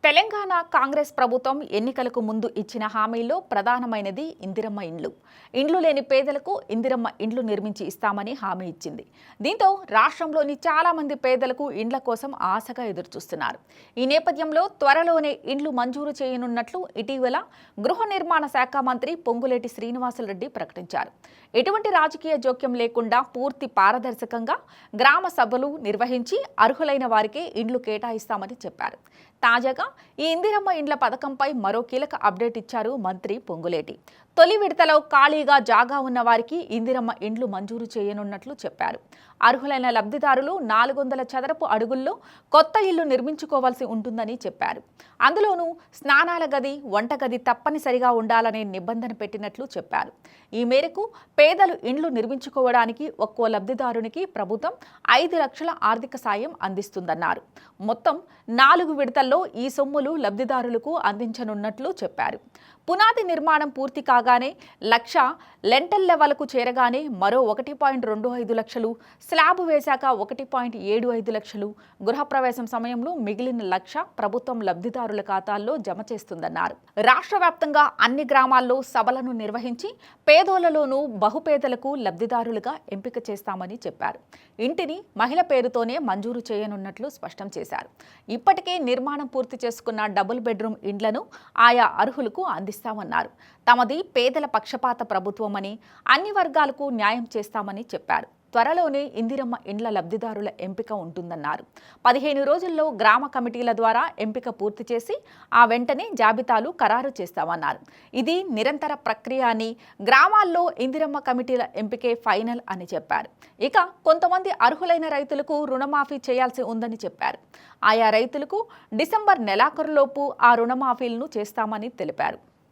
తెలంగాణ కాంగ్రెస్ ప్రభుత్వం ఎన్నికలకు ముందు ఇచ్చిన హామీల్లో ప్రధానమైనది ఇందిరమ్మ ఇండ్లు. ఇండ్లు లేని పేదలకు ఇందిరమ్మ ఇండ్లు నిర్మించి ఇస్తామని హామీ ఇచ్చింది. దీంతో రాష్ట్రంలోని చాలా మంది పేదలకు ఇండ్ల కోసం ఆశగా ఎదురుచూస్తున్నారు. ఈ నేపథ్యంలో త్వరలోనే ఇండ్లు మంజూరు చేయనున్నట్లు ఇటీవల గృహ నిర్మాణ శాఖ మంత్రి పొంగులేటి శ్రీనివాసులరెడ్డి ప్రకటించారు. ఎటువంటి రాజకీయ జోక్యం లేకుండా పూర్తి పారదర్శకంగా గ్రామ సభలు నిర్వహించి అర్హులైన వారికే ఇండ్లు కేటాయిస్తామని చెప్పారు. తాజాగా ఈ ఇందిరమ్మ ఇండ్ల పథకంపై మరో కీలక అప్డేట్ ఇచ్చారు మంత్రి పొంగులేటి. తొలి విడతలో ఖాళీగా జాగా ఉన్న వారికి ఇందిరమ్మ ఇండ్లు మంజూరు చేయనున్నట్లు చెప్పారు. అర్హులైన లబ్ధిదారులు 400 చదరపు అడుగుల్లో కొత్త ఇల్లు నిర్మించుకోవాల్సి ఉంటుందని చెప్పారు. అందులోనూ స్నానాల గది, వంటగది తప్పనిసరిగా ఉండాలనే నిబంధన పెట్టినట్లు చెప్పారు. ఈ మేరకు పేదలు ఇండ్లు నిర్మించుకోవడానికి ఒక్కో లబ్ధిదారునికి ప్రభుత్వం 5 లక్షల ఆర్థిక సాయం అందిస్తుందన్నారు. మొత్తం 4 విడతల్లో ఈ సొమ్ములు లబ్ధిదారులకు అందించనున్నట్లు చెప్పారు. పునాది నిర్మాణం పూర్తి కాగానే 1 లక్ష, లెంటల్ లెవెల్కు చేరగానే మరో 1.25 లక్షలు, స్లాబ్ వేశాక 1.75 లక్షలు, గృహప్రవేశం సమయంలో మిగిలిన 1 లక్ష ప్రభుత్వం లబ్ధిదారుల ఖాతాల్లో జమ చేస్తుందన్నారు. రాష్ట్ర వ్యాప్తంగా అన్ని గ్రామాల్లో సభలను నిర్వహించి పేదోళ్లలోనూ బహుపేదలకు లబ్ధిదారులుగా ఎంపిక చేస్తామని చెప్పారు. ఇంటిని మహిళ పేరుతోనే మంజూరు చేయనున్నట్లు స్పష్టం చేశారు. ఇప్పటికే నిర్మాణం పూర్తి చేసుకున్న డబుల్ బెడ్రూమ్ ఇండ్లను ఆయా అర్హులకు అందిస్తామన్నారు. తమది పేదల పక్షపాత ప్రభుత్వమని, అన్ని వర్గాలకు న్యాయం చేస్తామని చెప్పారు. త్వరలోనే ఇందిరమ్మ ఇండ్ల లబ్ధిదారుల ఎంపిక ఉంటుందన్నారు. 15 రోజుల్లో గ్రామ కమిటీల ద్వారా ఎంపిక పూర్తి చేసి ఆ వెంటనే జాబితాలు ఖరారు చేస్తామన్నారు. ఇది నిరంతర ప్రక్రియ అని, గ్రామాల్లో ఇందిరమ్మ కమిటీల ఎంపికే ఫైనల్ అని చెప్పారు. ఇక కొంతమంది అర్హులైన రైతులకు రుణమాఫీ చేయాల్సి ఉందని చెప్పారు. ఆయా రైతులకు డిసెంబర్ నెలాఖరులోపు ఆ రుణమాఫీలను చేస్తామని తెలిపారు.